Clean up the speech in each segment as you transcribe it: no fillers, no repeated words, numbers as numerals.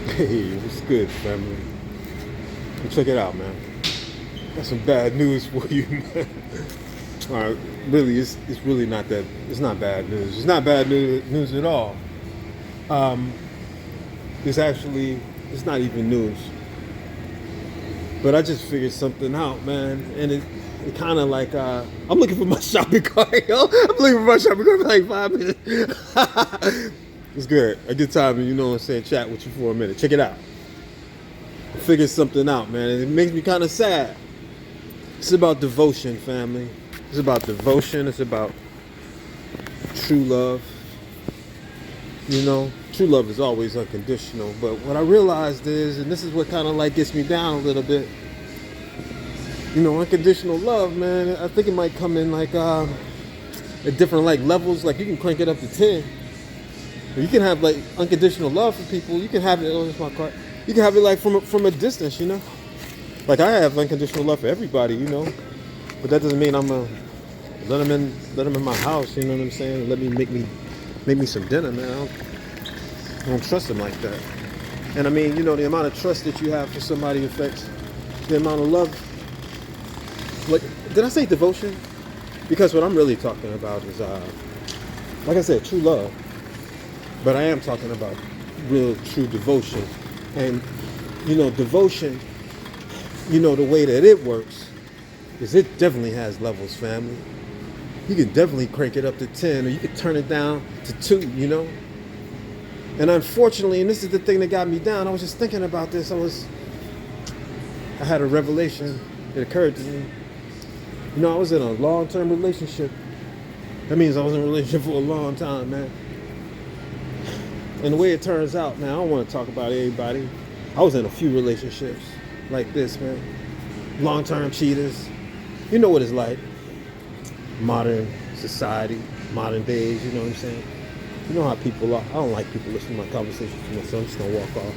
Hey, what's good, family? Well, check it out, man. Got some bad news for you, man. All right, really, it's really not that. It's not bad news. It's not bad news at all. Um, it's not even news. But I just figured something out, man, and it kind of like I'm looking for my shopping cart, yo. I'm looking for my shopping cart for like 5 minutes. It's good. A good time, you know what I'm saying? Chat with you for a minute. Check it out. I figured something out, man, and it makes me kind of sad. It's about devotion, family. It's about devotion. It's about true love. You know, true love is always unconditional. But what I realized is, and this is what kind of like gets me down a little bit, you know, unconditional love, man, I think it might come in like at different like levels. Like you can crank it up to 10. You can have like unconditional love for people. You can have it, oh, that's my card. You can have it like from a distance, you know. Like I have unconditional love for everybody, you know. But that doesn't mean I'm gonna let them in my house, you know what I'm saying? Let me make me some dinner, man. I don't trust them like that. And I mean, you know, the amount of trust that you have for somebody affects the amount of love. Like, did I say devotion? Because what I'm really talking about is, like I said, true love. But I am talking about real, true devotion. And, you know, devotion, you know, the way that it works is it definitely has levels, family. You can definitely crank it up to 10, or you could turn it down to 2, you know? And unfortunately, and this is the thing that got me down, I was just thinking about this. I had a revelation. It occurred to me. You know, I was in a long-term relationship. That means I was in a relationship for a long time, man. And the way it turns out, man, I don't want to talk about everybody. I was in a few relationships like this, man. Long-term cheaters. You know what it's like. Modern society, modern days, you know what I'm saying? You know how people are. I don't like people listening to my conversations too much, so I'm just going to walk off.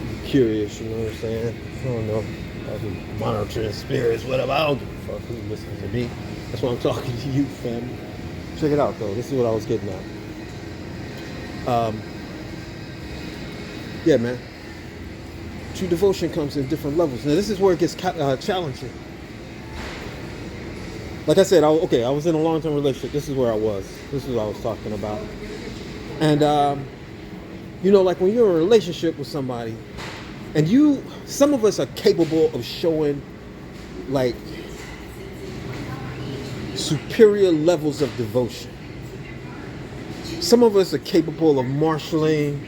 I'm curious, you know what I'm saying? I don't know. I'll be monitoring spirits, whatever. I don't give a fuck who's listening to me. That's why I'm talking to you, family. Check it out, though. This is what I was getting at. Yeah, man. True devotion comes in different levels. Now, this is where it gets challenging. Like I said, I was in a long-term relationship. This is where I was. This is what I was talking about. And, you know, like when you're in a relationship with somebody, and some of us are capable of showing, like, superior levels of devotion. Some of us are capable of marshaling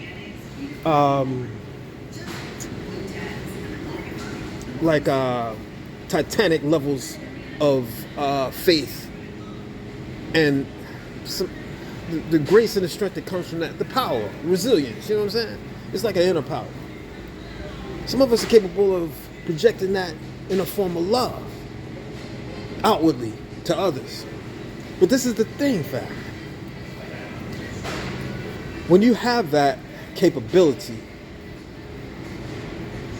Titanic levels of faith and the grace and the strength that comes from that, the power, resilience, you know what I'm saying? It's like an inner power. Some of us are capable of projecting that in a form of love outwardly to others. But this is the thing, fam. When you have that capability,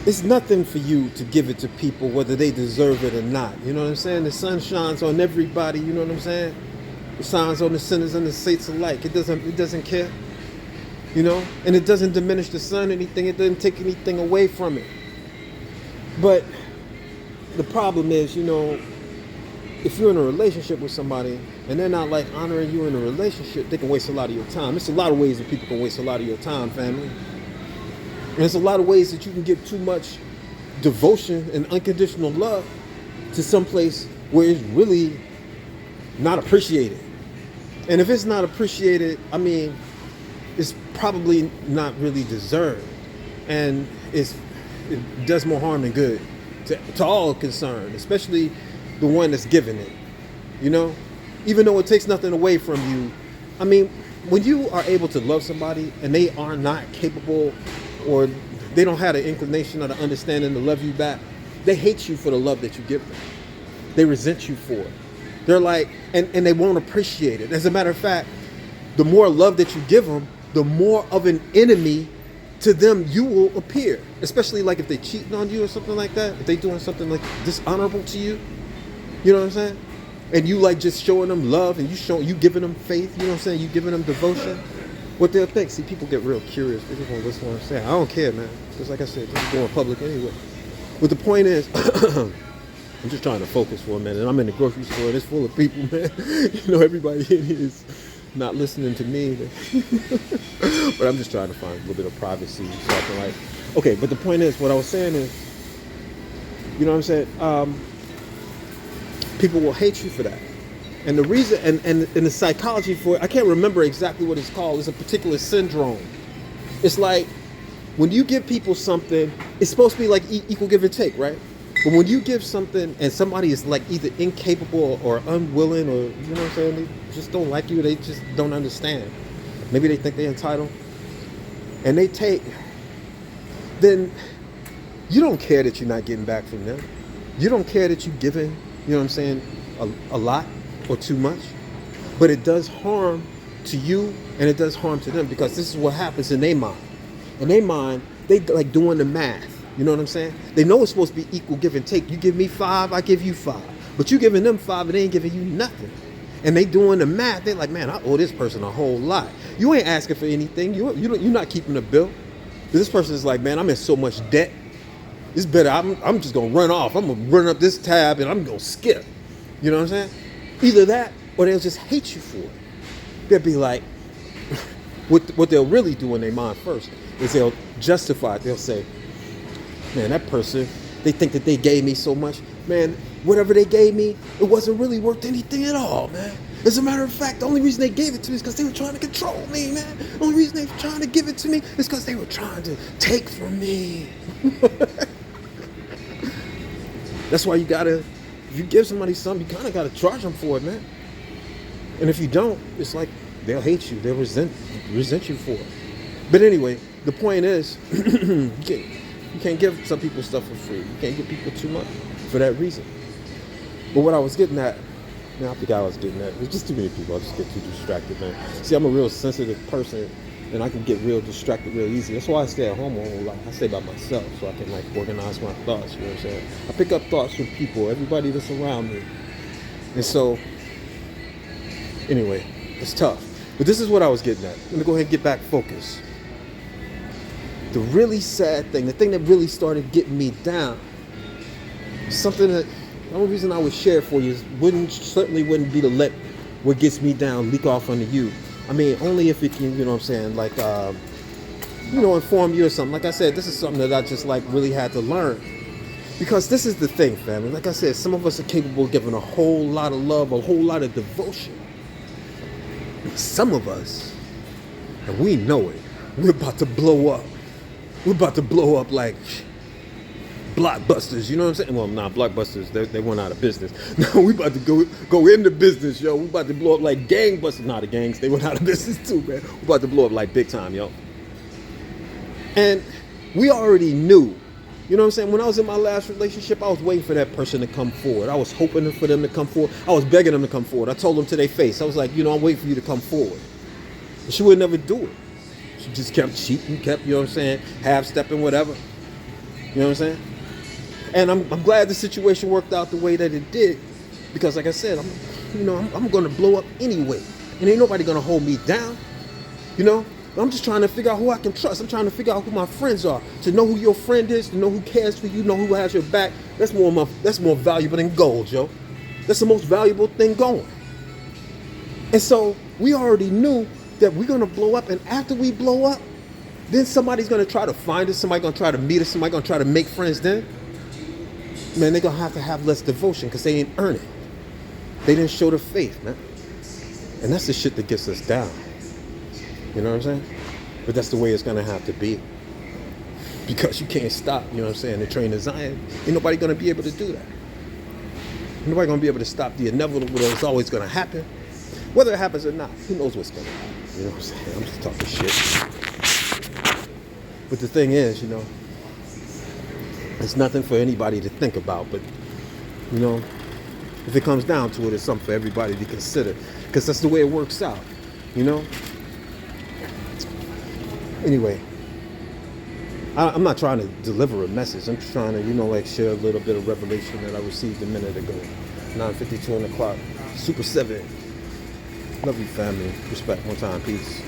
it's nothing for you to give it to people whether they deserve it or not. You know what I'm saying? The sun shines on everybody, you know what I'm saying? It shines on the sinners and the saints alike. It doesn't care. You know? And it doesn't diminish the sun anything. It doesn't take anything away from it. But the problem is, you know, if you're in a relationship with somebody and they're not like honoring you in a relationship, they can waste a lot of your time. There's a lot of ways that people can waste a lot of your time, family. And there's a lot of ways that you can give too much devotion and unconditional love to someplace where it's really not appreciated. And if it's not appreciated, I mean, it's probably not really deserved. And it does more harm than good to all concerned, especially the one that's giving it, you know? Even though it takes nothing away from you. I mean, when you are able to love somebody and they are not capable or they don't have the inclination or the understanding to love you back, they hate you for the love that you give them. They resent you for it. They're like, and they won't appreciate it. As a matter of fact, the more love that you give them, the more of an enemy to them you will appear. Especially like if they cheating on you or something like that. If they doing something like dishonorable to you. You know what I'm saying? And you like just showing them love and you giving them faith. You know what I'm saying? You giving them devotion. what they'll think. See, people get real curious. They just want to listen to what I'm saying. I don't care, man. Because like I said, this is going public anyway. But the point is, I'm just trying to focus for a minute. I'm in the grocery store and it's full of people, man. You know, everybody in here is not listening to me. But I'm just trying to find a little bit of privacy so I can like, okay, but the point is, what I was saying is, you know what I'm saying? People will hate you for that. And the reason, and the psychology for it, I can't remember exactly what it's called. It's a particular syndrome. It's like, when you give people something, it's supposed to be like equal give and take, right? But when you give something and somebody is like either incapable or unwilling, or, you know what I'm saying, they just don't like you, they just don't understand. Maybe they think they're entitled. And they take, then you don't care that you're not getting back from them. You don't care that you're giving, you know what I'm saying, a lot or too much. But it does harm to you and it does harm to them, because this is what happens in their mind. In their mind, they like doing the math. You know what I'm saying? They know it's supposed to be equal give and take. You give me 5, I give you 5. But you giving them 5 and they ain't giving you nothing. And they doing the math. They're like, man, I owe this person a whole lot. You ain't asking for anything. You're not keeping a bill. This person is like, man, I'm in so much debt. It's better. I'm just going to run off. I'm going to run up this tab and I'm going to skip. You know what I'm saying? Either that or they'll just hate you for it. They'll be like, what they'll really do in their mind first is they'll justify it. They'll say, man, that person, they think that they gave me so much. Man, whatever they gave me, it wasn't really worth anything at all, man. As a matter of fact, the only reason they gave it to me is because they were trying to control me, man. The only reason they were trying to give it to me is because they were trying to take from me. That's why you gotta, if you give somebody something, you kind of gotta charge them for it, man. And if you don't, it's like they'll hate you. They'll resent you for it. But anyway, the point is, you can't give some people stuff for free. You can't give people too much for that reason. But what I was getting at, I forgot I was getting at. There's just too many people. I just get too distracted, man. See, I'm a real sensitive person, and I can get real distracted real easy. That's why I stay at home a whole lot. I stay by myself so I can like organize my thoughts. You know what I'm saying? I pick up thoughts from people, everybody that's around me. And so, anyway, it's tough. But this is what I was getting at. Let me go ahead and get back focused. The really sad thing, the thing that really started getting me down, something that the only reason I would share it for you is certainly wouldn't be to let what gets me down leak off onto you. I mean, only if it can, you know what I'm saying, like, inform you or something. Like I said, this is something that I just like really had to learn. Because this is the thing, family. Like I said, some of us are capable of giving a whole lot of love, a whole lot of devotion. Some of us, and we know it, we're about to blow up. We're about to blow up like Blockbusters, you know what I'm saying? Well, nah, Blockbusters, they went out of business. No, we about to go into business, yo. We about to blow up like gangbusters. Nah, the gangs, they went out of business too, man. We about to blow up like big time, yo. And we already knew, you know what I'm saying? When I was in my last relationship, I was waiting for that person to come forward. I was hoping for them to come forward. I was begging them to come forward. I told them to their face. I was like, I'm waiting for you to come forward. And she would never do it. She just kept cheating, kept, you know what I'm saying, half-stepping, whatever. You know what I'm saying? And I'm glad the situation worked out the way that it did, because like I said, I'm going to blow up anyway, and ain't nobody going to hold me down, you know? I'm just trying to figure out who I can trust. I'm trying to figure out who my friends are. To know who your friend is, to know who cares for you, know who has your back. That's more valuable than gold, yo. That's the most valuable thing going. And so we already knew that we're going to blow up, and after we blow up, then somebody's going to try to find us, somebody's going to try to meet us, somebody's going to try to make friends then. Man, they're going to have less devotion because they ain't earn it. They didn't show the faith, man. And that's the shit that gets us down. You know what I'm saying? But that's the way it's going to have to be. Because you can't stop, you know what I'm saying, the train of Zion. Ain't nobody going to be able to do that. Ain't nobody going to be able to stop the inevitable that's always going to happen. Whether it happens or not, who knows what's going to happen. You know what I'm saying? I'm just talking shit. But the thing is, it's nothing for anybody to think about. But, if it comes down to it, it's something for everybody to consider. Because that's the way it works out, Anyway, I'm not trying to deliver a message. I'm just trying to, share a little bit of revelation that I received a minute ago. 9:52 on the clock. Super 7. Love you, family. Respect. One time. Peace.